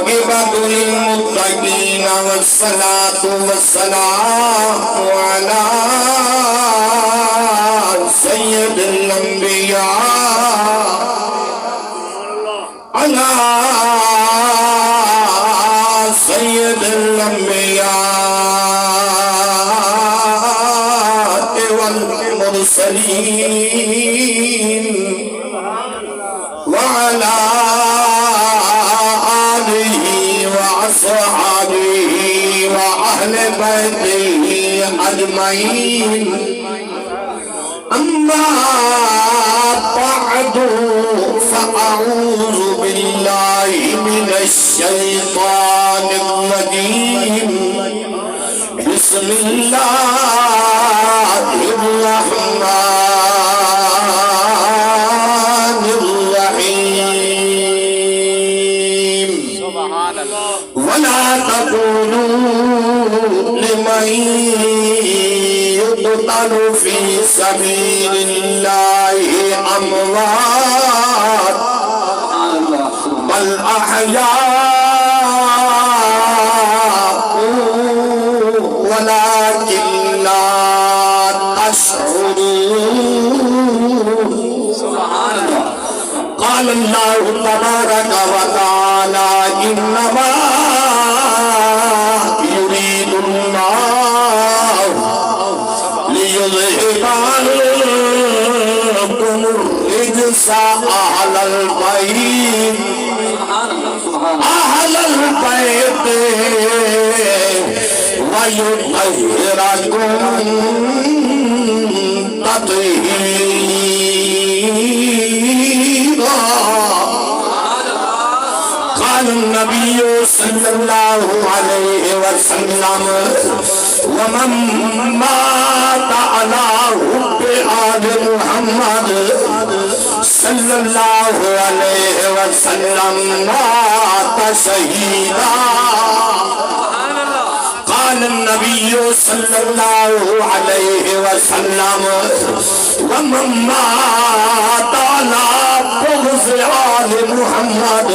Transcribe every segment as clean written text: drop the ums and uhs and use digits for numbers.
والعاقبة للمتقين والصلاة والسلام على سيد الأنبياء على سيد الأنبياء والمرسلين وعلى آله وأصحابه وأهل بيته أجمعين أما بعد فأعوذ بالله من الشيطان الرجيم بسم الله الرحمن الرحيم ولا تقولوا لمن يقتل في سبيل الله أموات بل أحياء ولكن لا تشعرون. قال الله تبارك وتعالى إنما يريد الله ليذهب عنكم الرجس أهل البيت ويطهركم تطهيرا. قال النبي صلى الله عليه وسلم ومن مات على حب آل محمد صلى الله عليه وسلم مات شهيدا. قال النبي صلى الله عليه وسلم ومن مات على بغض آل محمد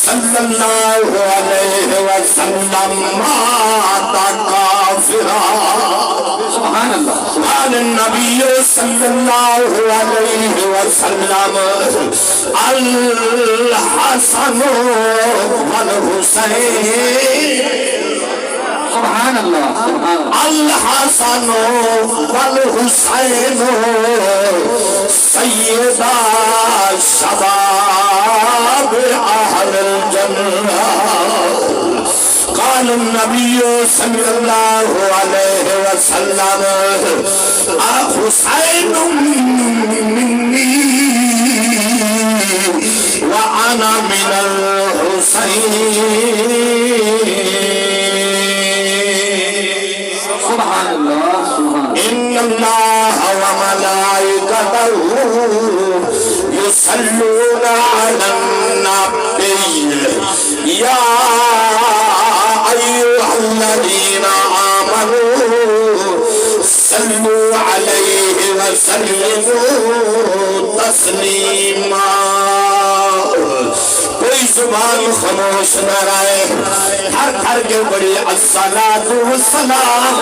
صلى الله عليه وسلم مات كافرا. سبحان الله. قال النبي صلى الله عليه وسلم الحسن والحسين سبحان الله الحسن والحسين سيدا شباب أهل الجنة. قال النبي صلى الله عليه وسلم حسين مني وأنا من الحسين. سبحان الله. إن الله وملائكته يصلون على النبي يا أيها الذين آمنوا صلوا عليه وسلموا تسلیما. کوئی زبان خاموش نہ رہے، ہر گھر کے بڑی الصلاۃ والسلام.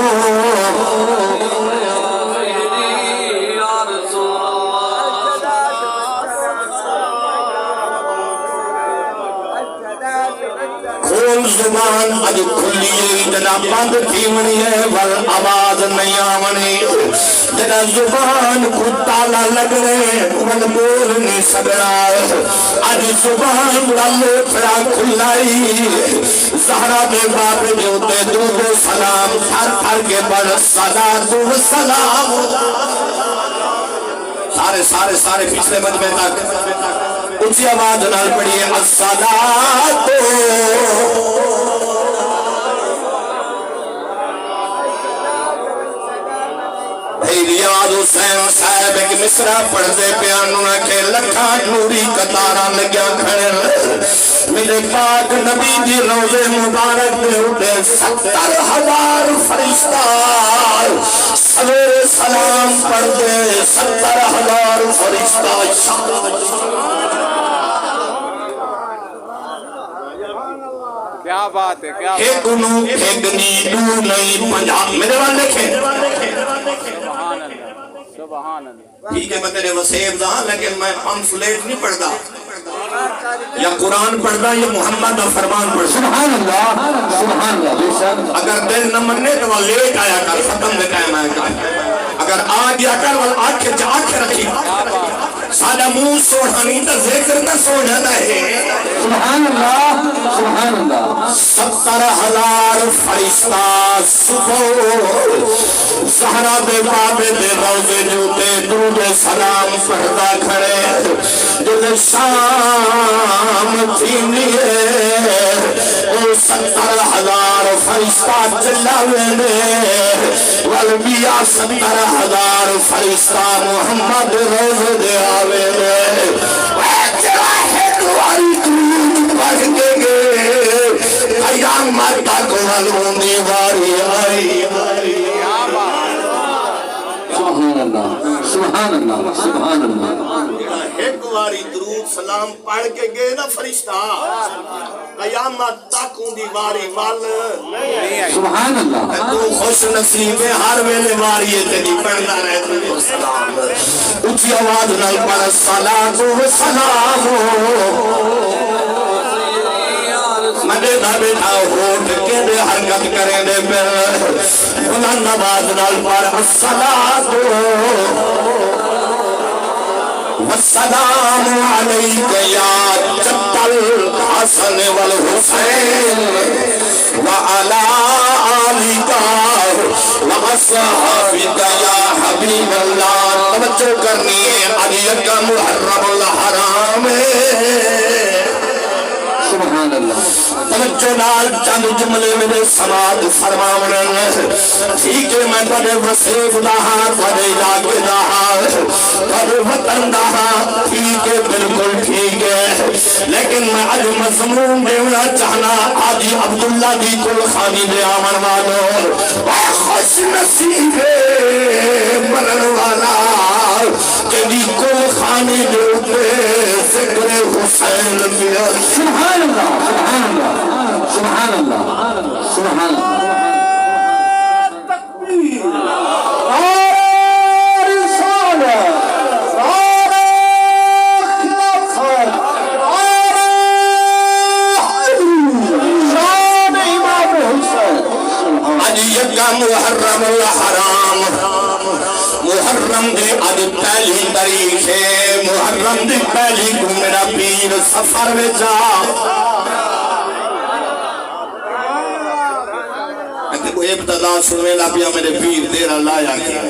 کھول زبان اج کھلیے جنا بند تھی منی ہے ول آواز نہیں آونی. جنا زبان کو تالا لگ رہے ول بول نہیں سکنا. اج زبان لالے پھڑا کھلائی زہرا دے باپ دے اوتے درود و سلام تھر تھر کے بڑھ صلاۃ و سلام. سارے پچھلے مجمع تک اونچی آواز نال پڑھیے الصلاۃ. ریاض حسین صاحب ایک مصرع پڑھ دے پیانو کے لکھا نوری قطارہ لگیا کھڑے. میرے پاک نبی دی روزے مبارک دے اٹھے 70,000 فرشتہ سویر سلام پڑھ دے. 70,000 فرشتہ کیا بات ہے، کیا ایک انو پھیگنی دو نہیں پنجاب میرے وال دیکھیں سبحان اللہ، سبحان اللہ. ٹھیک ہے میں تیرے وسیب دا لیکن میں پمفلیٹ نہیں پڑھدا یا قرآن پڑھدا یا محمد دا فرمان پڑھ سبحان اللہ سبحان اللہ. اگر دل نہ مننے تو وہ لیٹ آیا کر ختم دے ٹائم آیا کر اگر آ گیا کر وہ آنکھیں جا آنکھیں رکھی سادہ منہ سوڑھانی تا ذکر نہ سوڑھنا ہے سبحان اللہ سبحان اللہ. 70,000 فرشتہ صبح زہرا دے بابے دے روزے جوتے درود سلام پڑھدا کھڑے دل شام تھینیے او 70,000 فرشتہ چلاوے نے والبیاء 70,000 فرشتہ محمد روزے دے آوے نے واری درود پڑھ کے گئے قیامت تک والوندی واری آئی سبحان اللہ سبحان اللہ سبحان اللہ. ایک واری درود سلام پڑھ کے گئے نا فرشتہ قیامت تک اندی واری وال سبحان اللہ. تو خوش نصیب ہے ہر ویلے واری تیری پڑھنا رہتا ہے سلام اچھی آواز نال پڑھ صلاۃ و سلام مدے دا بیٹھا ہوٹ کے دے حرکت کریں دے پر بلند آواز نال پڑھ الصلاۃ والسلام علیک یا جد الحسن والحسین وعلا آلک وأصحابک یا حبیب اللہ. توجہ کرنی ہے علی کا محرم الحرام سبحان اللہ. توجہ نال چند جملے میرے سماعت فرماون ٹھیک ہے میں تھوڑے وسیف دا ہاں تھوڑے علاقے دا ہاں تھوڑے وطن دا ہاں ٹھیک ہے بالکل ٹھیک ہے لیکن میں آج مضمون دیونا چاہنا آجی عبداللہ دی کل خانی دے آمن والو خوش نصیب مرن والا جدی کل خانی دے اوپر ذکر حسین بیا سبحان اللہ سبحان اللہ سبحان اللہ سبحان اللہ. محرم الحرام محرم دے آج پہلی تاریخ ہے محرم دے پہلی کو میرا پیر سفر میں جا کوئی ابتدا سنوے لا پیا میرے پیر تیرا لایا کیا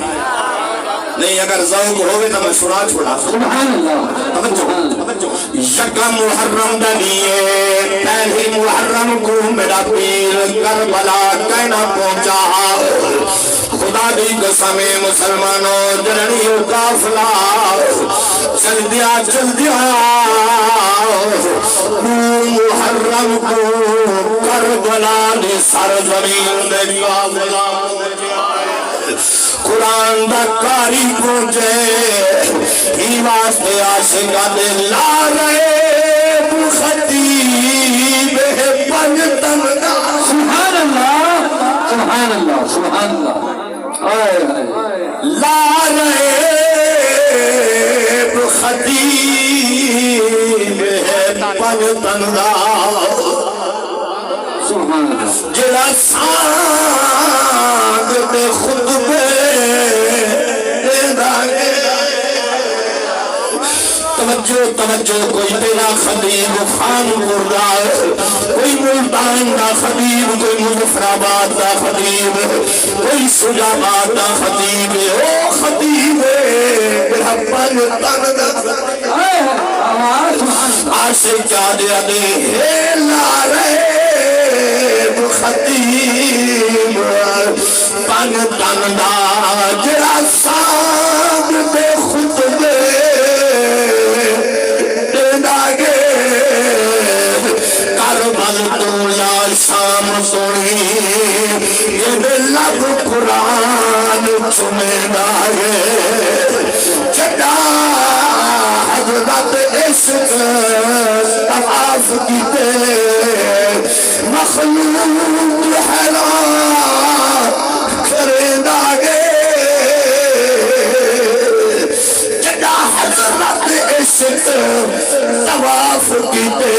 نہیں اگر ذوق ہوئے تو میں سنا چھوڑا سبحان اللہ. یکم محرم دنیے پہلی محرم کو میرا پیر کربلا کہنا پہنچا خدا دی قسم مسلمانوں جرنی قافلہ چل دیا محرم کو کربلا دی سرزمین دے قافلہ قرآن دا کاری پہنچے ہی واسطے عاشقہ دے لا رہے خطیب پنجتن دا سبحان اللہ سبحان اللہ سبحان اللہ. لا رہے خطیب پنجتن دا سبحان اللہ. جلا سانگ دے خطبے توجہ کوئی تیرا خطیب خان پورا کوئی ملتان دا خطیب کوئی مظفرآباد دا خطیب کوئی سجاباد دا خطیب او خطیب میرا پنجتن دا عاشق کیا دیا دے لا رہے خطیب پنجتن دا جڑا سانگ دے خطبے شام سونی یہ لب قرآن چمیں دائے چڑا حضرت عشق تواف کیتے مخلوق حیران کریں داگے جدا حضرت عشق طواف کیتے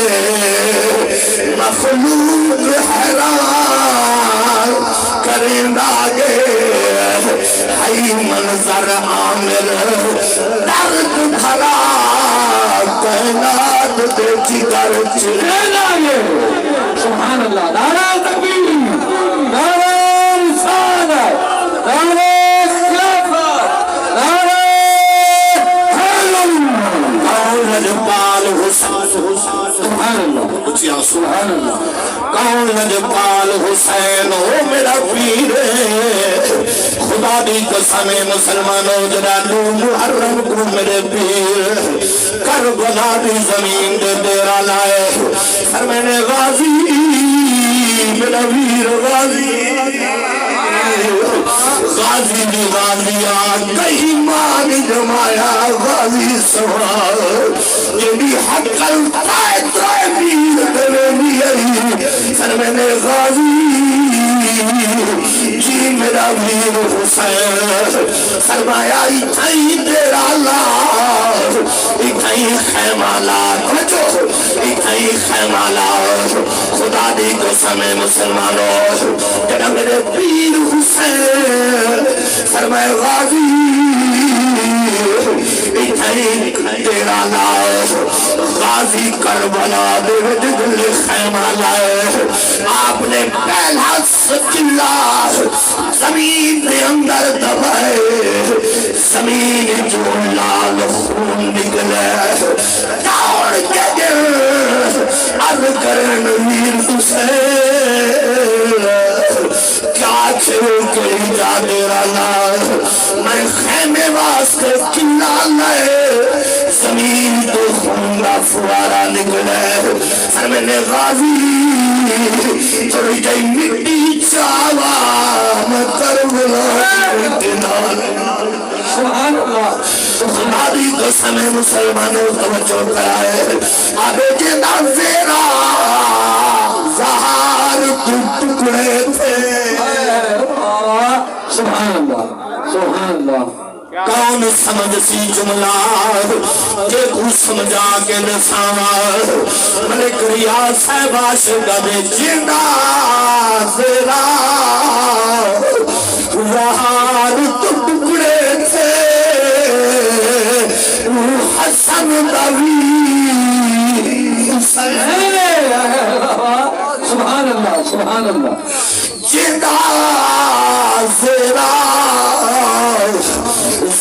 مخلوق حیران کریں داگے ہائی منظر عامر درد بھرا کائنات دیکھی کر چلے داگے سبحان اللہ نعرہ تکبیر نعرہ رسالت نعرہ خلافت نعرہ حیدر کون لجپال حسین سبحان اللہ سبحان اللہ کون لجپال حسین ہو میرا پیر خدا دی قسم مسلمانوں جلالو محرم کو میرے پیر کربلا دی زمین دے دیرا لائے سر میں نے غازی میرا پیر غازی غازی دی غازیان کہیں مان جمایا غازی سوار یہ بھی حق الفائد رائے پیر دلنی ہے سر میں نے غازی جی میرا پیر حسین سرمایہ اتھائی تیرا اللہ اتھائی خیمالات اتھائی خیمالات خدا دی قسم مسلمانوں جنہ میرے پیر حسین سرمایہ غازی اتھائی تیرا اللہ غازی کربلا دے دل خیمالات آپ نے پہلا سچلہ زمین دے اندر دبائے زمین جو لال خون نکلے دوڑ کے گر عرض کرن ویر حسین کیا چھو کری جا دیرا لال میں خیمے واسطے کلا لائے زمین تو خون کا فوارا نکلے سر میں نے غازی تھوڑی جائی مٹی چاوا میں کربلا سبحان اللہ ہماری قسم مسلمانوں توجہ کرائے آبے جیدہ زیرہ زہار ٹکڑے تھے سبحان اللہ سبحان اللہ کون سمجھ سی جملہ کہ کو سمجھا کے نسانا ملک ریاض صاحبہ شدہ بے جیدہ زیرہ زہار ٹکڑے تھے حسن داوی سبحان اللہ سبحان اللہ جدا زیرا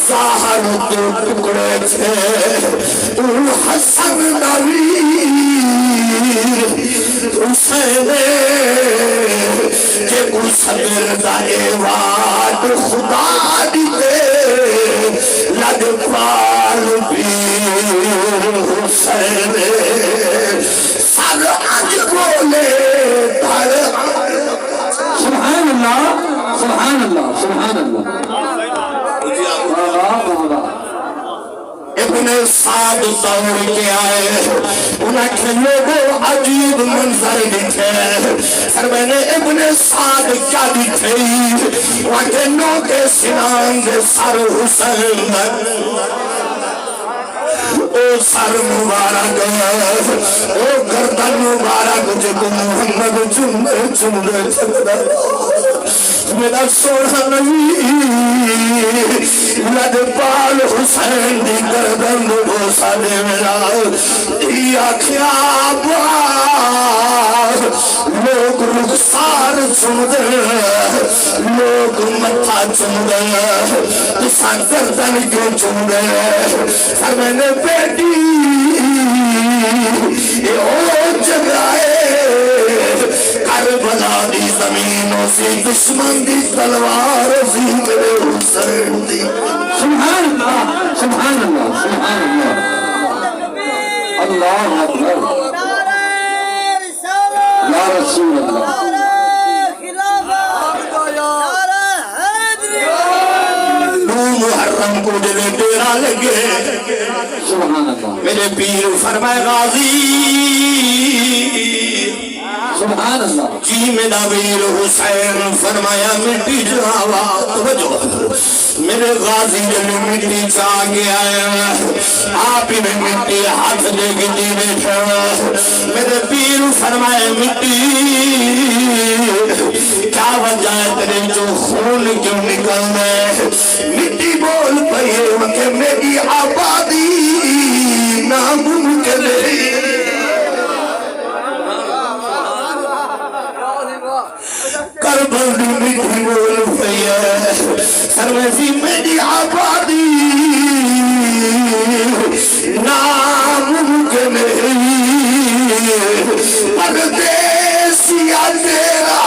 ظاہر تو ٹکڑے تھے حسن داوی حسین کہ کو صبر دائے واد خدا دیتے لگ پال پیر حسین سر آج بولے دھر سبحان اللہ سبحان اللہ سبحان اللہ ابن سعد دوڑ کے آئے انہیں کے لوگوں عجیب منظر دکھے سر میں نے ابن سعد کیا دکھے وہاں کے نوکے سنان دے سر حسین او سر مبارک او گردن مبارک جب محمد چمدے چکدہ میرا سوڑا نبی لجپال حسین دی گردن بوسا دے میرا دیا کیا باز لوگ رخسار چمدے لوگ متھا چمدے تسا گردن کیوں چمدے سر میں نے بیٹی یہ او جگائے کربلا دی زمینوں سے دشمن دی تلوار سی میرے حسین دی سبحان اللہ سبحان اللہ سبحان اللہ اللہ اکبر یا رسول اللہ محرم کو جلے تیرا لگے سبحان اللہ میرے پیر فرمائے غازی سبحان اللہ جی میرا ویر حسین فرمایا مٹی جاوا توجہ میرے غازی جب مٹی چاہ گیا ہے آپ ہی میں مٹی ہاتھ دے کے دی بیٹھا میرے پیر فرمایا مٹی کیا وجہ ہے تیرے جو خون کیوں نکلنا ہے مٹی بول پئی کہ میری آبادی ناممکن ہے کربل دی مٹی بول پئی ہے سرویسی میری آبادی ناممکن ہے پردیسیا تیرا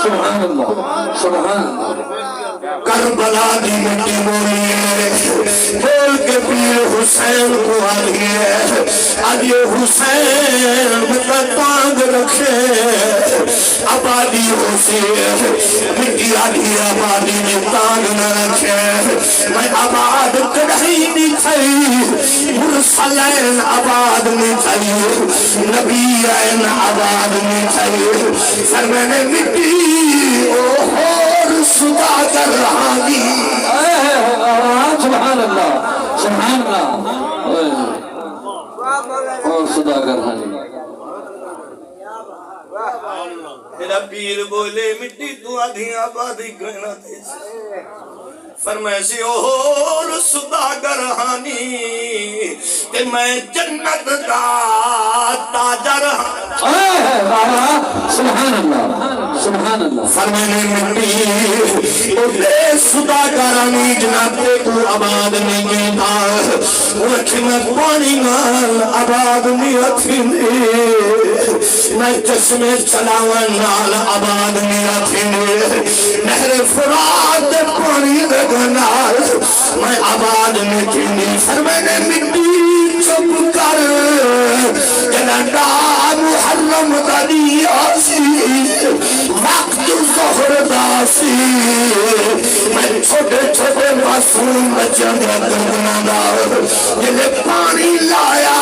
سبحان اللہ سبحان اللہ کربلا دی مٹی بولی ہے بول کے پیر حسین کو آگئی ہے آج یہ حسین مطلب تانگ رکھے آبادی ہو سی مٹی آگئی آبادی میں تانگ نہ رکھے میں آباد کڑھائی نہیں تھائی مرسلین آباد نہیں تھائی نبی این آباد نہیں تھائی سر میں نے مٹی اور صدا کر رہا دی سبحان اللہ سبحان اللہ اور صدا کر رہا دی میرا پیر بولے مٹی تو آدھی آبادی گھنا تھی فرمائے سے اور صداگر ہانی کہ میں جنت دا تاجر سبحان اللہ سبحان اللہ فرمائے مٹی اُلے صداگر ہانی جناب تے کو آباد نہیں گیتا رکھ میں پانی نال آباد نہیں اتھینے میں چشمے چلاوان نال آباد نہیں اتھینے نہر فرات پانی گنار میں آباد میں تھی فرمانے مٹی چپ کر جنڈا محرم داری آسی وقت ظہر داسی میں چھوٹے چھوٹے معصوم بچوں دے گردنا دار جنہیں پانی لایا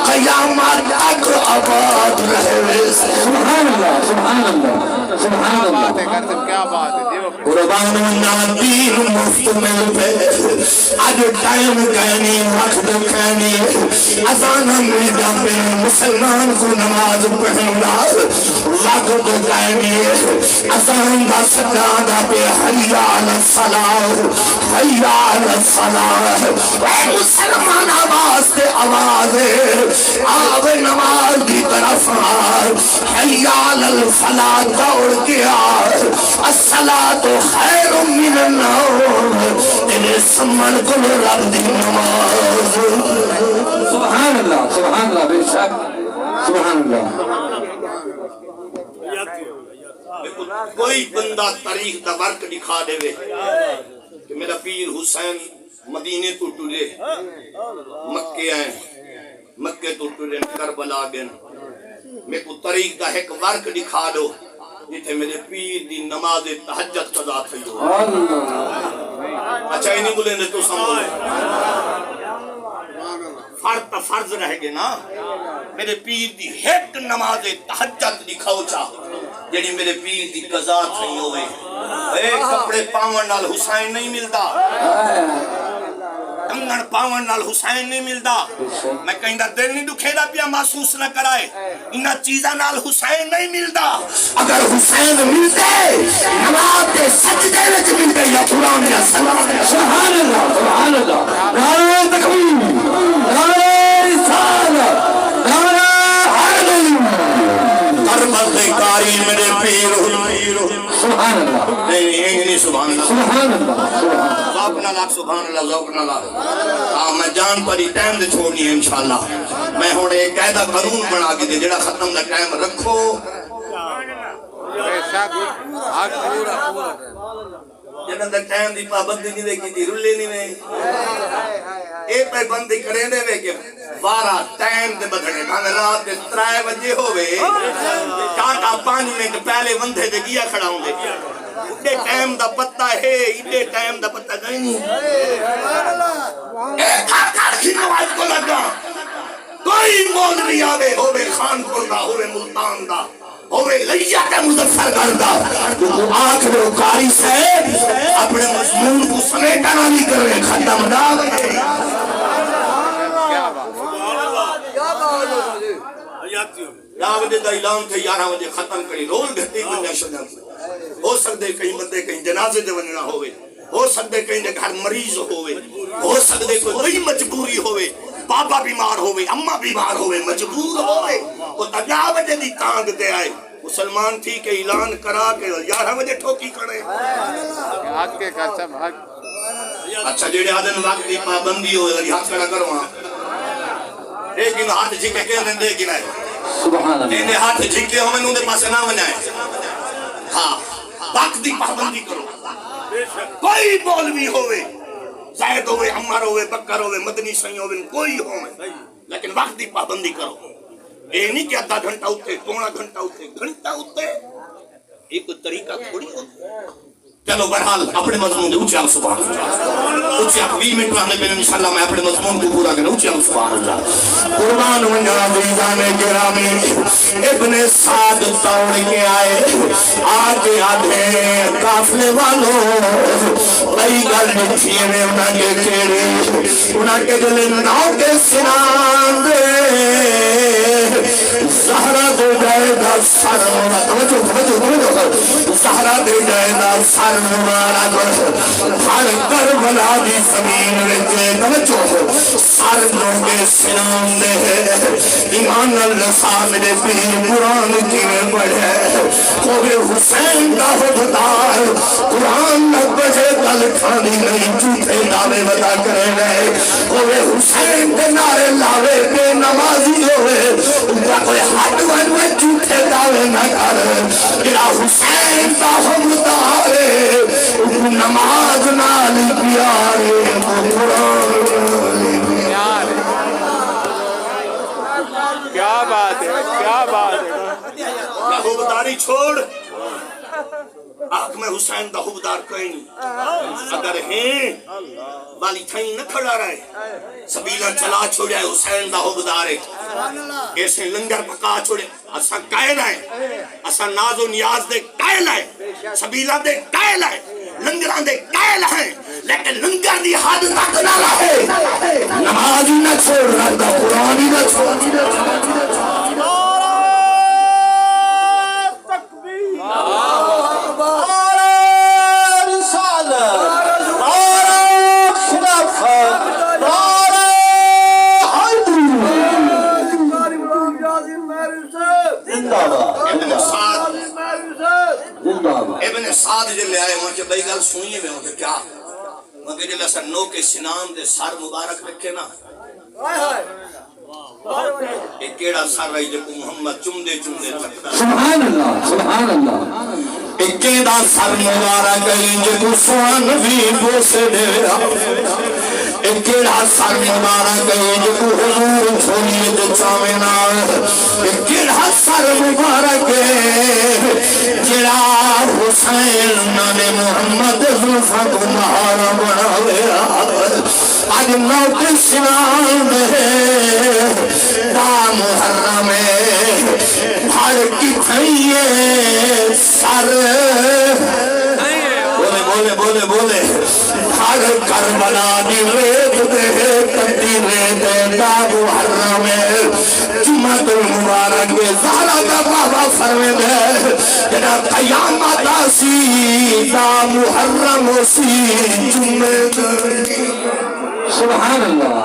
قیامت تک آباد رہے سبحان اللہ سبحان اللہ سبحان اللہ کیا بات ہے قربان دین مفت مل پہ آج ٹائم کہنی وقت کہنی اذان میڈا پہ مسلمان کو نماز پڑھنا وقت کہنی اذان دا سجادہ پہ حی علی الصلاۃ حی علی الصلاۃ اے مسلمان آواز تے آواز آو نماز کی طرف حی علی الفلاح دوڑ کے الصلاۃ خیر من النوم تیرے سمن کل رب دی نماز سبحان اللہ سبحان اللہ بے شک سبحان اللہ کوئی بندہ تاریخ دا ورک دکھا دے وے کہ میرا پیر حسین مدینے تو ٹرے مکے آئے مکے تو ٹرے کربلا گئے میں کو تاریخ دا ایک ورک دکھا دو جیتے میرے پیر دی نماز تہجد قضا تھی ہو اچھا انہیں بولے نے تو سنبھولے فرض رہ گئے نا میرے پیر دی ایک نماز تہجد دکھاؤ چاہ جیڑی میرے پیر دی قضا تھی ہوئے ایک کپڑے پاون نال حسین نہیں ملتا کنگن پاون نال حسین نہیں ملتا میں کہیں دا دل نہیں دکھے دا پیا محسوس نہ کرائے انہا چیزاں نال حسین نہیں ملتا اگر حسین ملتے نماز دے سجدے وچ ملتے یا قرآن یا سلام سبحان اللہ سبحان اللہ نعرہ تکبیر نعرہ رسالت نعرہ حیدر کربل دے کاری میرے پیر سبحان اللہ نہیں سبحان اللہ سبحان اللہ ذوق نہ لاکھ سبحان اللہ ذوق نہ لاکھ میں جان پری ٹائم دے چھوڑنی ہے انشاءاللہ میں ہونے ایک قاعدہ قانون بنا کے دے جڑا ختم دا ٹائم رکھو جنہاں دا ٹائم دی پابندی نہیں دے کی دی رلے نہیں میں اے پابندی کریں دے وے کہ 12 ٹائم دے بدھنے بھاویں رات دے 3 بجے ہوئے ٹاٹا 5 منٹ پہلے بندے دے گیا کھڑا ہوں دے اڈے ٹائم دا پتہ ہے اڈے ٹائم دا پتہ نہیں اے کھا کھا کی نواز کو لگا کوئی مولوی آوے ہوے خانپور دا ہوے ملتان دا ہوے لیا تے مظفر گڑھ دا تو آنکھ دے قاری صاحب اپنے مضمون کو سمیٹنا نہیں کر رہے ختم نہ ہوئے دعوت دا اعلان تھے 11 بجے ختم کری رول گھٹی بندے شدہ ہو سکتے کئی بندے کہیں جنازے دے وننا ہوئے ہو سکتے کہیں دے گھر مریض ہوئے ہو سکتے کوئی بڑی مجبوری ہوئے بابا بیمار ہوئے اممہ بیمار ہوئے مجبور ہوئے وہ 11 بجے دی تانگ دے آئے مسلمان تھی کہ اعلان کرا کہ 11 بجے ٹھوکی کھڑے حق کے قسم حق اچھا جیڑے آدن وقت دی پابندی ہوئے اگر ہاتھ کھڑا کرو ہاں لیکن ہاتھ جھکے کہ انہیں دے گنا ہے سبحان اللہ انہیں ہاتھ جھکے ہمیں انہیں پاسے نہ بنائے ہاں وقت دی پابندی کرو کوئی مولوی ہوئے زید ہوئے عمر ہوئے بکر ہوئے مدنی سنگھ ہوئے کوئی ہوئے لیکن وقت دی پابندی کرو یہ نہیں کہ آدھا گھنٹہ ہوتے پونا گھنٹہ ہوتے ایک طریقہ تھوڑی ہوتا چلو بہرحال اپنے مضمون دے اونچے آپ سبحان اللہ اونچے آپ 20 منٹ رہنے پہنے انشاءاللہ میں اپنے مضمون کو پورا کرنے اونچے آپ سبحان اللہ قربان ونجا عزیزان گرامی ابن سعد توڑ کے آئے آگے آدھے قافلے والوں بڑی گل مٹھیے میں انہاں کے کھیڑے انہاں کے دل ناؤ کے سنان دے زہرہ دے جائے دا سر توجہ زہرہ دے جائے دا سر مبارک ہر کربلا دی زمین رہتے توجہ سر لوگے سنان دے ایمان اللہ میرے پیر قرآن کی میں پڑھے ہوئے حسین کا حدار قرآن نہ بجے گل کھانی نہیں جھوٹے دعوے بتا کرے رہے ہوئے حسین کے نعرے لاوے بے نمازی ہوئے ان کا کوئی حد میں جھوٹے دعوے نہ کر گرا حسین کا حدار نماز نال پیارے کیا بات ہے کیا بات ہے حبداری چھوڑ آنکھ میں حسین دا حبدار کوئی نہیں اگر ہیں والی تھائیں نہ کھڑا رہے سبیلہ چلا چھوڑے حسین دا حبدار ہے ایسے لنگر پکا چھوڑے اسا قائل ہے اسا ناز و نیاز دے قائل ہے سبیلہ دے قائل ہے لنگران دے قائل ہیں لیکن لنگر دی حد تک نہ رہے نماز نہ چھوڑ رہا قرآن نہ چھوڑ ابن سعد جلے آئے وہاں کے بھائی گل سنیے میں ہوگے کیا وہاں کے جلے سر نو کے سنام دے سر مبارک رکھے نا ایک کیڑا سر رہی جو محمد چمدے چکتا سبحان اللہ ایک کیڑا سر مبارک رہی جو سوان بھی بوسے دے ایک کیڑا سر مبارک رہی جو حضور چھوڑیے جو چاوینا ایک کیڑا سر مبارک جڑا حسین نے محمد زلفہ کو مہارا بناوے آج موت سنان دے دا محرم بھاڑ کی تھائیے سر بولے بھاڑ کربلا دی ریت دے کٹی ریت دا محرم جمعت المبارک زہرہ دا بابا فرمے دے جنا قیامت آسی دا محرم سی جمعت سبحان اللہ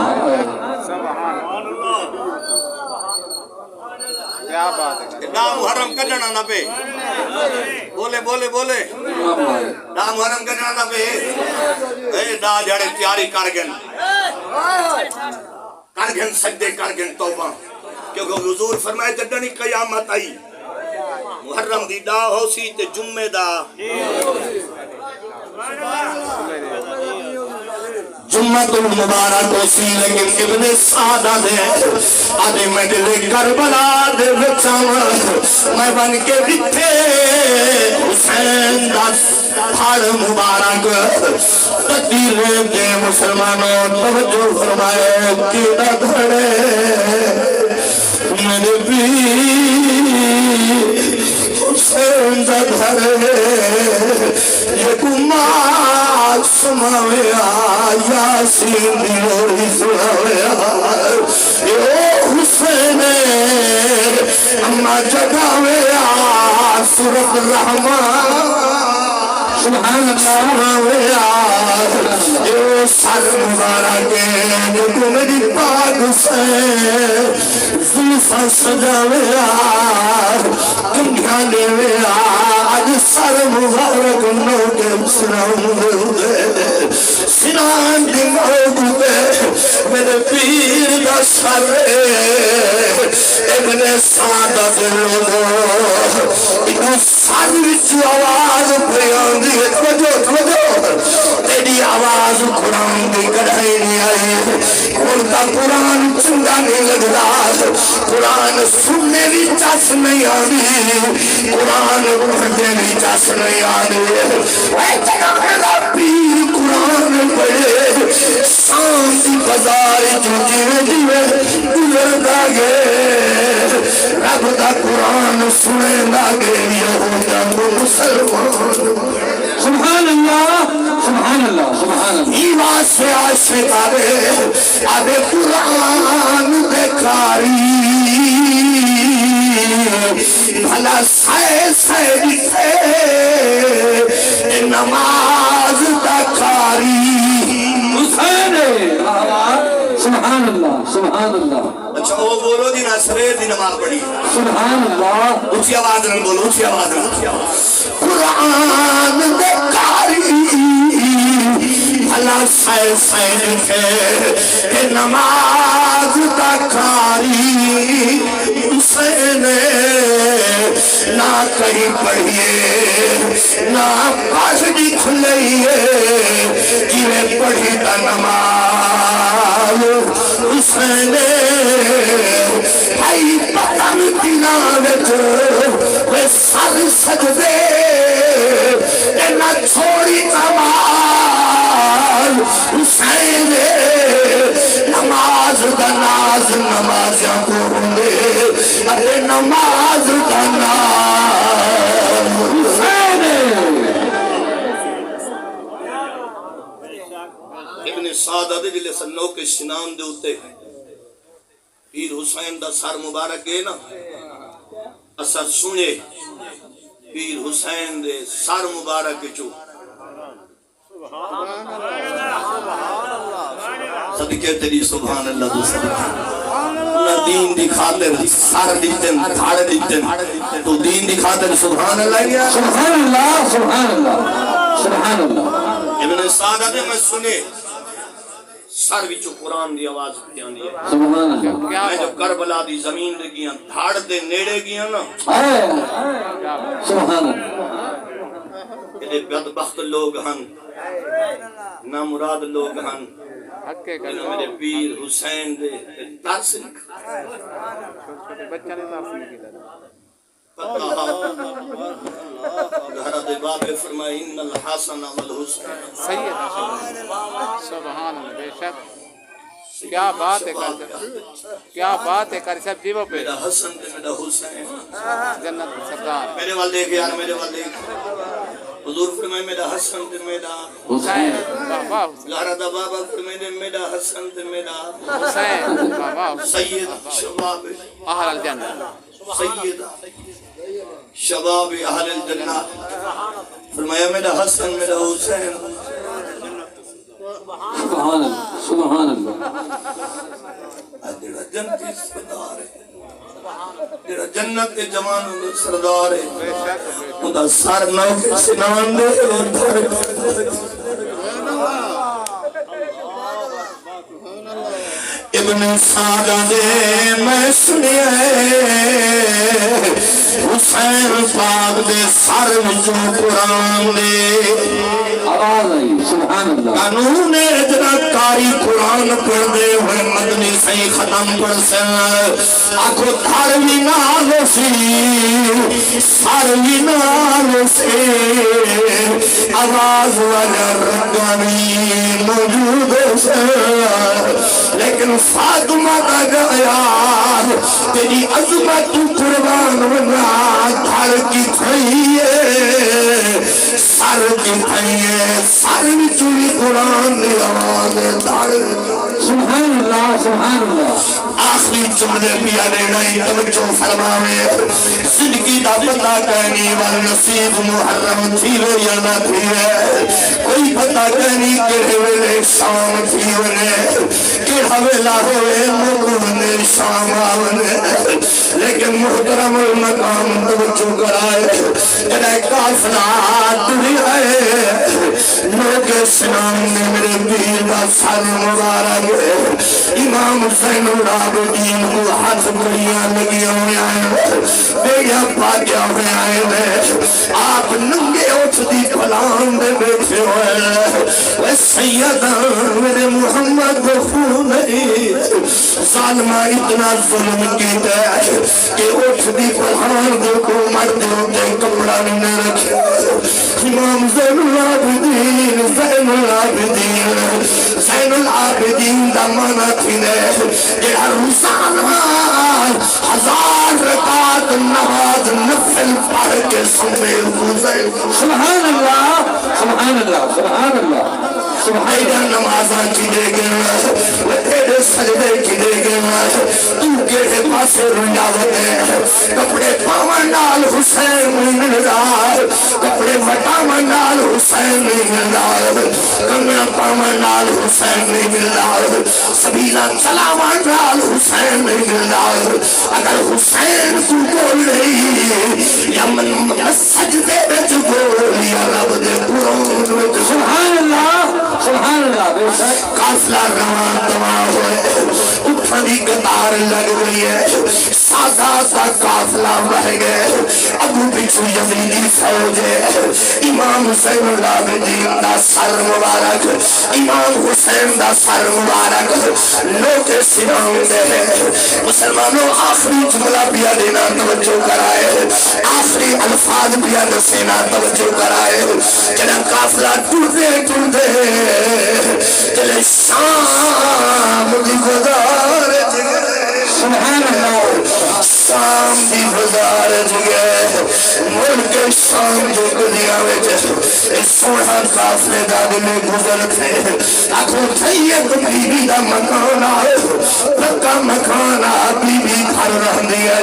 کیا بات ہے دا محرم کڈنا نہ پے بولے دا محرم کڈنا نہ پے اے دا جڑے تیاری کر گن سجدے کر گن توبہ کیونکہ حضور فرمائے جدنی قیامت آئی محرم دی دا ہو سی تے جمعے دا جمعہ تو مبارک ہو سی لیکن ابن سعدہ دے آدھے میں دلے کربلا دے بچاں میں بن کے بٹھے حسین دا پھاڑ مبارک تدیر کے مسلمانوں توجہ فرمائے کیڑا دھڑے میرے پیر حسین دا دھڑے یہ کمار سماویا یاسین دیوری سماویا یہ حسین اما جگاویا سورت الرحمن سبحان اللہ یہ سر مبارک جو میری پاک سے زلفہ سجاویا دنیا لیویا آج سر مبارک نوکے سناؤں دے سنان دی موگو دے میرے پیر دا سر ابن سادہ دلو دو ایک سر وچ آواز پیان دی توجہ تیری آواز قرآن دی کڑھائی نہیں آئی کھولتا قرآن چنگا نہیں لگتا قرآن سننے بھی چاس نہیں آنی قرآن پڑھنے بھی چاس نہیں آنی اے جناب پیر قرآن پڑھے شام دی بازار جو جیوے گزر دا گے رب دا قرآن سنے دا گے یہودہ مسلمان سبحان اللہ سبحان اللہ سبحان اللہ ایواز سے عاشق آبے قرآن دیکھاری بھلا سائے سائے دکھے نماز دکھاری حسین سبحان اللہ سبحان اللہ اچھا وہ بولو دی نصرے دی نماز پڑھی سبحان اللہ اچھی آواز نہ بولو اچھی آواز نہ قرآن دیکھاری بھلا سائے سائے دکھے نماز دکھاری حسین نہ کہیں پڑھئے نہ پاس دکھ لئیے جیوے پڑھی تا نماز حسین آئی پتن دناوت وہ سر سجدے نہ چھوڑی نماز حسین نماز دا ناز نمازیاں کو ہوندے ارے نماز دا ناز حسین ابن سعدہ دے جلے سنو کے شنان دے ہوتے پیر حسین دا سر مبارک گئے نا اثر سنے پیر حسین دے سر مبارک چو صدقے تیری سبحان اللہ دوسرا نہ دین دی خاطر سر دیتن دھاڑ دیتن تو دین دی خاطر سبحان اللہ گیا سبحان اللہ سبحان اللہ سبحان اللہ ابن سعدہ دے میں سنے سر وچو قرآن دی آواز پیانی ہے سبحان اللہ میں جو کربلا دی زمین دے گیا دھاڑ دے نیڑے گیا نا سبحان اللہ یہ بدبخت لوگ ہن نامراد لوگ ہن انہوں میرے پیر حسین دے ترس لکھا گھرہ دے بابے فرمائے ان الحسن والحسن سید سبحان اللہ بے شک کیا بات ہے کیا بات ہے کر سب جیبوں پہ میرا حسن دے میرا حسین جنت سردار میرے والدے کے یار میرے والدے حضور فرمائے میرا حسن دے میرا حسین بابا گھرہ دا بابا فرمائے میرا حسن دے میرا حسین بابا سید شباب اہل الجنہ سید شباب اہل الجنہ فرمایا میرا حسن میرا حسین سبحان اللہ سبحان اللہ جڑا جنتی سردار ہے جڑا جنت کے جوانوں کا سردار ہے خدا سر نو کے سنان دے اور دھڑ ابن سعدہ دے میں سنیا ہے حسین پاک دے سر وچوں قرآن دے آواز آئی سبحان اللہ قانون اجرا کاری قرآن پڑھ دے ہوئے مدنی صحیح ختم پڑھ سے آنکھو تھار بھی نالو سی سار بھی نالو سے آواز والا رگانی موجود سے لیکن فاطمہ کا گیا تیری عظمت قربان بنا تھار کی تھائیے سار کی تھائیے سار بھی چوری قرآن نے آواز دار سبحان اللہ سبحان اللہ آخری جملے پیارے نہیں توجہ فرماوے زندگی دا پتہ کہنی والنصیب محرم تھی ہو یا نہ تھی ہے کوئی پتہ کہنی کہے ویلے شام تھی ہونے کہا ویلا ہوئے مقونے شام آونے لیکن محترم المقام توجہ کرائے جنہیں کافلات بھی آئے لوگ اسلام نے میرے پیر کا سر مبارک امام حسین العابدین کو ہاتھ بڑیاں لگی ہوئے آئے بیڑیا پاکیا ہوئے آئے آپ ننگے اٹھ دی کلام دے بیٹھے ہوئے وہ سیدہ میرے محمد بخون ظالمہ اتنا ظلم کیتا ہے کہ اٹھ دی کلام دے کو مرد ہوتے کپڑا نہیں رکھے امام زین العابدین زین العابدین دا مانا تھی نے جہاں روزانہ 1000 رکعت نماز نفل پڑھ کے سنے سبحان اللہ سبحان اللہ سبحان اللہ سبحان نمازاں کی دے گئے وہ تیرے سجدے کی دے گئے تو کہے پاسے رنجاوتے کپڑے پاون نال حسین مندار کپڑے وٹاون نال حسین مندار کنگنا پاون نال حسین مندار سبیلہ چلاون نال حسین مندار اگر حسین کو بول رہی یا من سجدے بچ بول یا رب دے قرآن سبحان اللہ سبحان اللہ قافلہ روان تمام ہوئے اٹھنی قطار لگ گئی ہے سادات کا قافلہ بہ گئے ابو بچو یزیدی فوج ہے امام حسین العابدین دا سر مبارک امام حسین دا سر مبارک لوگ سناؤں دے مسلمانوں آخری جملہ پیا دینا توجہ کرائے آخری الفاظ پیا دسینا توجہ کرائے جنہ قافلہ ٹوٹے ٹوٹے چلے شام دی گزار سبحان اللہ شام دی گزار جگہ ملک شام جو گزیا ویچے سوڑا قافلے دا دلے گزر تھے آکھو سید بی بی دا مکانا لکا مکانا بی بی گھر رہ دیا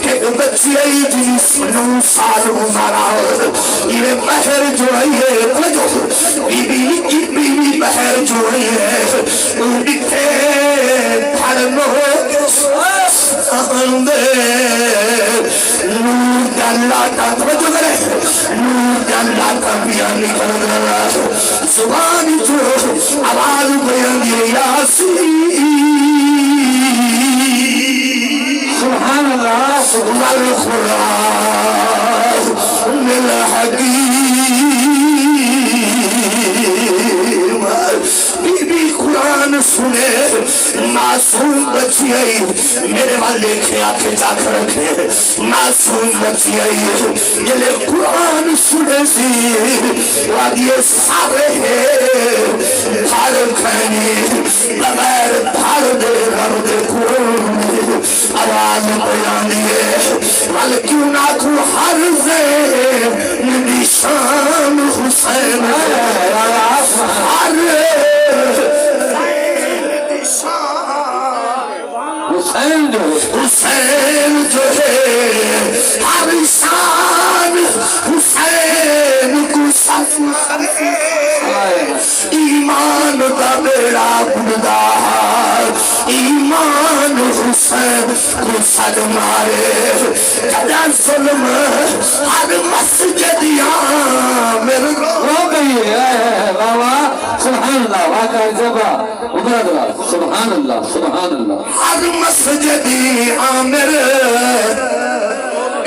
ایک بچی آئی جس 9 سال گزارا یہ بہر جو آئی ہے بی بی بہر جو آئی ہے لکھے پھڑنو اندے نور جانلہ کا توجہ کرے نور جانلہ کا بیانی کرنا زبانی جو آواز بیانی یاسین سبحان اللہ والقرآن الحکیم بی بی قرآن سنے معصوم بچی آئی میرے والے کے آنکھیں جا کر رکھے معصوم بچی آئی یہ لے قرآن سنے سی وادی سارے دھار کھینی بغیر دھار دے رب دے قرآن آواز بیان دیئے وال کیوں نہ کو ہر زین نشان حسین ہر حسین جو ہے ہر شان حسین کو سفر ایمان دا بیڑا بڑھدا ایمان حسین کو سد مارے جدا ظلم ہر مسجد عامر ہو گئی ہے بابا سبحان اللہ واقعہ جبا عبادت سبحان اللہ سبحان اللہ ہر مسجد عامر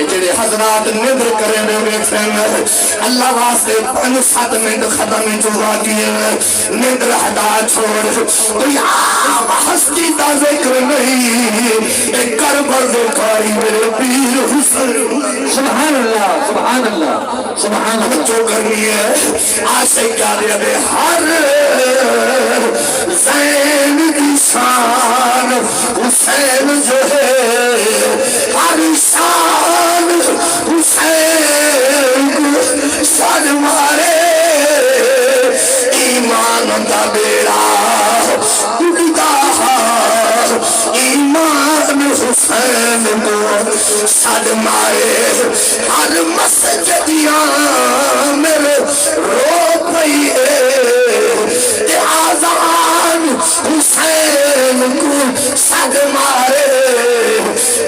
جڑے حضرات نظر کریں دے بیٹھیں اللہ واسطے 5-7 منٹ ختم چوہا کیے نظر ہٹا چھوڑ کوئی عام ہستی کا ذکر نہیں ایک کربل دکھائی میرے پیر حسین سبحان اللہ سبحان اللہ سبحان اللہ جو کرنی ہے آسے کیا دے ہر زین کی شان حسین جو ہے ہر شان حسین کو سر مارے ایمان دا بیڑا ڈوبتا ایمان حسین کو سر مارے ہر مسجدیاں میرے رو پئی ہے آزان حسین کو سد مارے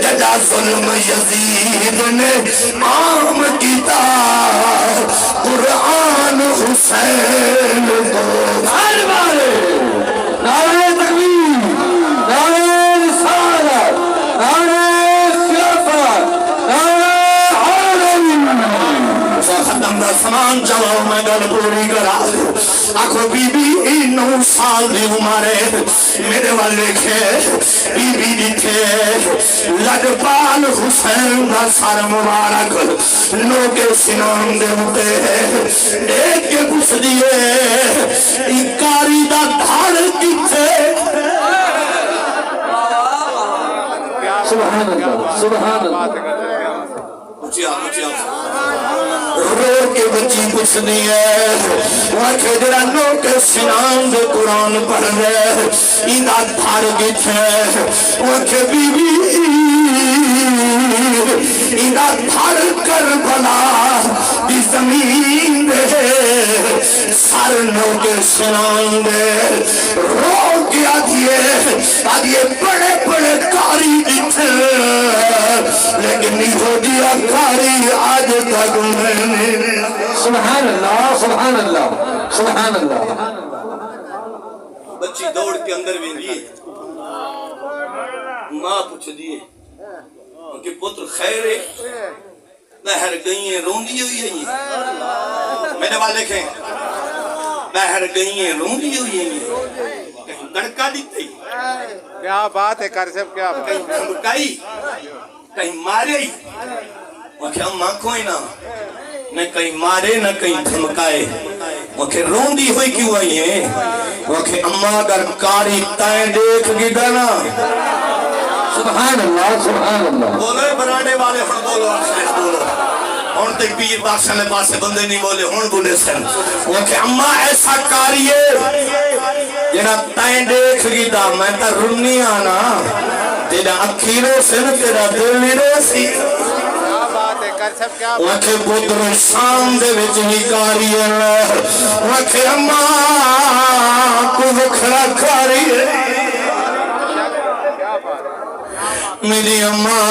جدا ظلم یزید نے عام کیتا قرآن حسین کو سر مارے نعرہ تکبیر نعرہ رسالت نعرہ خلافت نعرہ حیدر ختم دا سامان چلاؤ میں گل پوری کرا آنکھو بی بی 9 سال دی عمرے میرے والے کھے بی بی دیکھے لجپال حسین دا سر مبارک لوگے سنان دے ہوتے ایک کے پوچھ دیے اکاری دا دھاڑ کتے سبحان اللہ سبحان اللہ رو کے بچی کچھ نہیں ہے وہاں کے درانوں کے سنان دے قرآن پڑھ رہے اینا دھار گت ہے وہاں کے بی بی اینا دھار کربلا دی زمین دے سارنوں کے سنان دے رو کے آدھیے بڑے بڑے کاری گت لیکن نہیں ہو دیا کاری آج تک میں نے سبحان اللہ سبحان اللہ سبحان اللہ بچی دوڑ کے اندر بھی لیے ماں پوچھ دیے کہ پتر خیر ہے بہر گئی ہیں روندی ہوئی ہیں میرے بات دیکھیں بہر گئی ہیں روندی ہوئی ہیں کہیں گڑکا دیتے کیا بات ہے کر سب کیا بات کہیں دھمکائی کہیں مارے وہ کہ اماں کوئی نہ کہیں مارے نہ کہیں دھمکائے وہ کہ روندی ہوئی کیوں آئی ہیں وہ کہ اماں اگر کاری تائیں دیکھ گی گنا سبحان اللہ سبحان اللہ بولو برانے والے ہن بولو آخر بولو ہن تک پیر بادشاہ نے پاسے بندے نہیں بولے ہن بولے سن وہ کہ اماں ایسا کاریے جنا تائیں دیکھ گی دا میں تا رنی آنا تیرا اکھیروں سے نہ تیرا دل نہیں روسی کیا بات ہے کر سب کیا بات وکھے پتر شام دے وچ ہی کاری ہے وکھے اماں کو وکھڑا کاری ہے میری اماں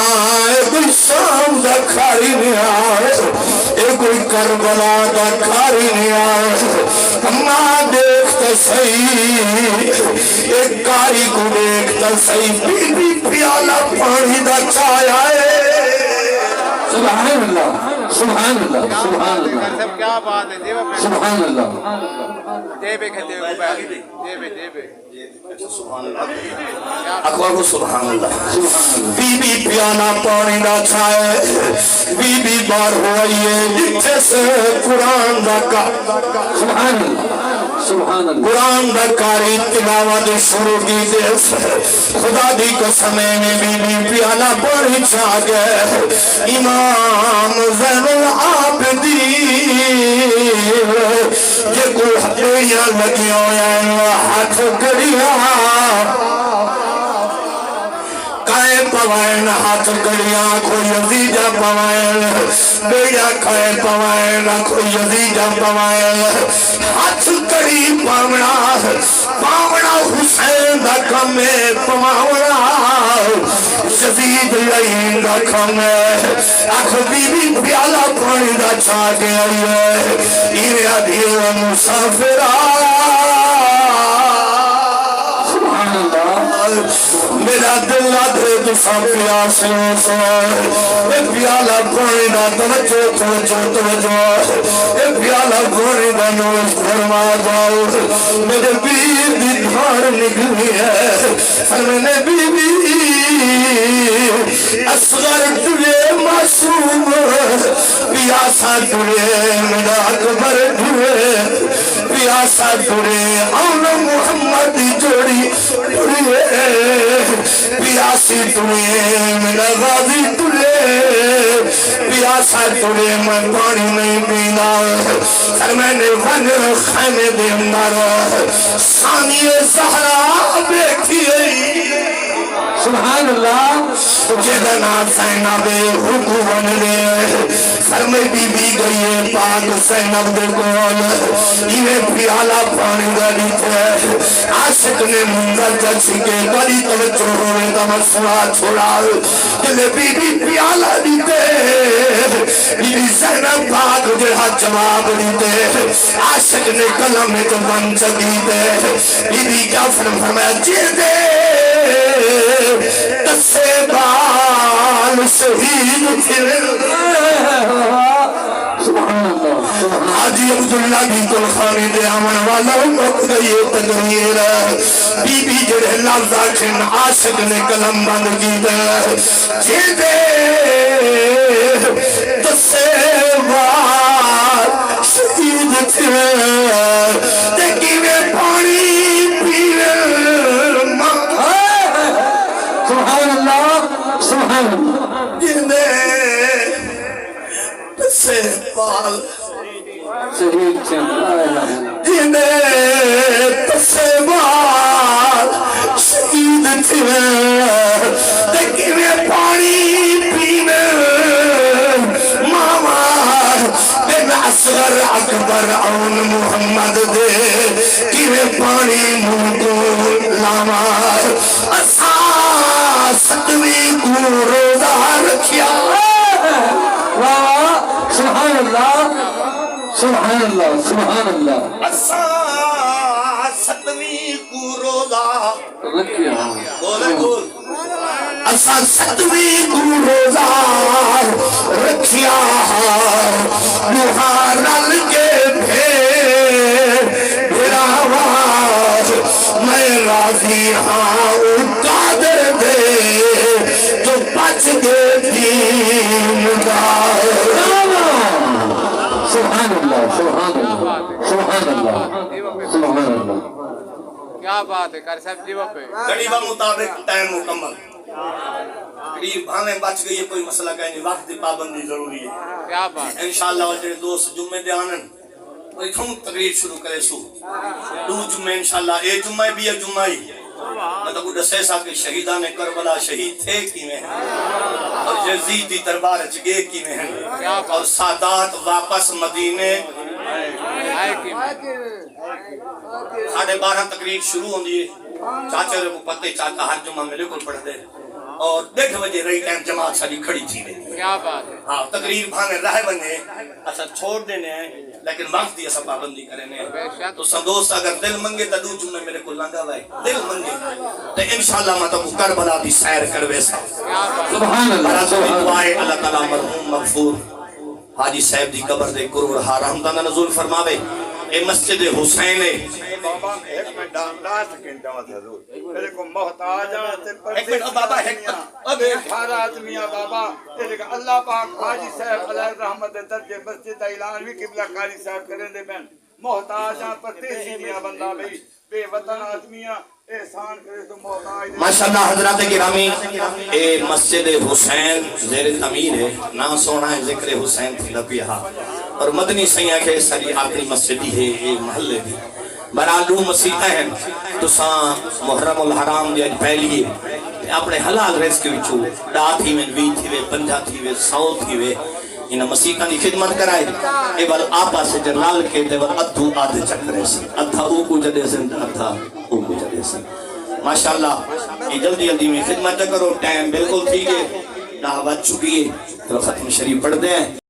کوئی شام دا کھاری نہیں آئے کوئی کربلا دا کھاری نہیں آئے اماں دیکھتا صحیح ایک کاری کو دیکھتا صحیح بی بی پیالہ پانی دا چایا ہے سبحان اللہ سبحان اللہ سبحان کر اللہ سب کیا بات ہے دیو پہ سبحان اللہ دے بے کہتے ہوئے دے بے اکبر کو سبحان اللہ بی بی پیانا پانی دا چھائے بی بی بار ہوئی ہے جتھے سے قرآن دا کا سبحان اللہ سبحان اللہ قرآن دا کاری تلاوت شروع کی دیس خدا دی قسمے میں بی بی پیانا پانی چھا گئے امام زین العابدین یہ کوئی ہتھیلیاں لگی ہوئے ہاتھ کڑیاں کائے پوائن ہاتھ کڑیاں کوئی یزیجہ پوائن بیڑا کائے پوائن کوئی یزیجہ پوائن ہاتھ کڑی پاونا حسین دا کمے پاونا یزید لئین دا کمے آنکھ بی بی پیالہ پانی دا چھا گیا ہے ایریا دیو مسافرہ سبحان اللہ میرا میرا دل آدھے تو سب پیاسے ہو سو اے پیالہ پانی دا توجہ توجہ توجہ اے پیالہ پانی دا نوش فرما جاؤ میرے پیر دی دھار نکلی ہے فرمانے بی بی اصغر تجھے معصوم پیاسا تجھے میرا اکبر تجھے پیاسا تجھے اون محمد جوڑی تجھے پیاسی تجھے میرا غازی تجھے پیاسا تجھے میں پانی نہیں پینا سر میں نے ون خیمے دے اندر ثانی زہرا بیٹھی ہے سبحان اللہ جدنا سینب حکومن لے فرمے بی بی گئی پاک سینب دے کول یہ پیالہ پانی دا لیتے عاشق نے منظر جل سکے بڑی توجہ ہوئے دا مسئلہ چھوڑا کہ بی بی پیالہ لیتے بی بی سینب پاک جہاں جواب لیتے عاشق نے کلم میں تو بن چکی دے بی بی کیا فرمایا جی دے تسے بال شہید پھر حاجی عبداللہ بھی کلخانی دے آمن والا مت گئی تقریر بی بی جڑے لفظ آکھن عاشق نے کلم بند کی دے جی دے تسے بال شہید پھر دیکھی میں پانی پینے سبحان اللہ سبحان اللہ جنے تسے بال شہید چند جنے تسے بال شہید تھے دیکھی میں پانی پینے ماما بن اصغر اکبر اون محمد دے کہ میں پانی منہ کو لاما ستویں کو روزہ رکھیا سبحان اللہ سبحان اللہ سبحان اللہ ستویں کو روزہ رکھیا بولے بول ستویں کو روزہ رکھیا محارل کے بھیڑا آواز میں راضی ہاں قادر دے تو بچ گئے دین کا سبحان اللہ سبحان اللہ سبحان اللہ سبحان اللہ کیا بات ہے قاری صاحب جی وہ پہ قریبا مطابق ٹائم مکمل قریب بھانے بچ گئی ہے کوئی مسئلہ کہیں نہیں وقت دی پابندی ضروری ہے کیا بات ہے انشاءاللہ جڑے دوست جمعے دے آنن کوئی کھوں تقریر شروع کرے سو دو جمعے انشاءاللہ اے جمعے بھی ہے جمعہ ہی مطلب کو دسے سا کہ شہیدان کربلا شہید تھے کی میں ہیں اور یزید دی دربار چگے کی میں ہیں اور سادات واپس مدینے آئے کی ساڑھے 12 تقریر شروع ہوں دیئے چاچے رہے کو پتے چاچا ہر جمعہ میرے کو پڑھ دے اور 1:30 بجے رہی ٹائم جماعت ساری کھڑی تھی رہی کیا بات ہے ہاں تقریر بھانے رہ بنے اچھا چھوڑ دینے ہیں لیکن وقت دی ایسا پابندی کرنے ہیں تو سندوست اگر دل منگے تا دو جمعے میرے کو لنگا ہوئے دل منگے تو انشاءاللہ میں تو کربلا دی سیر کروے سا سبحان اللہ برا تو سبحان دعائے اللہ تعالیٰ مرحوم مغفور حاجی صاحب دی قبر دے کرور حرام تانا نزول فرماوے اے مسجد حسین ہے بابا ایک منٹ ڈانڈا سکن جاوت حضور میرے کو محتاج آتے پر ایک منٹ بابا ایک اب ایک ہر آدمیاں بابا اللہ پاک حاجی صاحب علیہ الرحمت درجے مسجد اعلان بھی قبلہ قاری صاحب کریں دے بین محتاج آن پر تیزی میاں بندہ بھئی بے وطن آدمیاں احسان کرے تو محتاج ماشاءاللہ حضرات گرامی اے مسجد حسین زیر تعمیر ہے نا سونا ہے ذکر حسین تھی لپیہا اور مدنی سیاں کے ساری آخری مسجدی ہے یہ محلے بھی برالو مسیحہ ہیں تو ساں محرم الحرام جائے پہلیے اپنے حلال رزق وچوں ڈا تھی میں 20 تھی وے 50 تھی وے 100 تھی وے انہاں مسیحہ دی خدمت کرائے اے بل آپا سے جلال کے دے ول ادھو آدھے چکرے سے ادھا او کو جدے سے ادھا او کو جدے سے ماشاءاللہ یہ جلدی جلدی میں خدمت کرو ٹائم بالکل ٹھیک ہے ڈا بج چکی ہے تو ختم شریف پڑھ دیں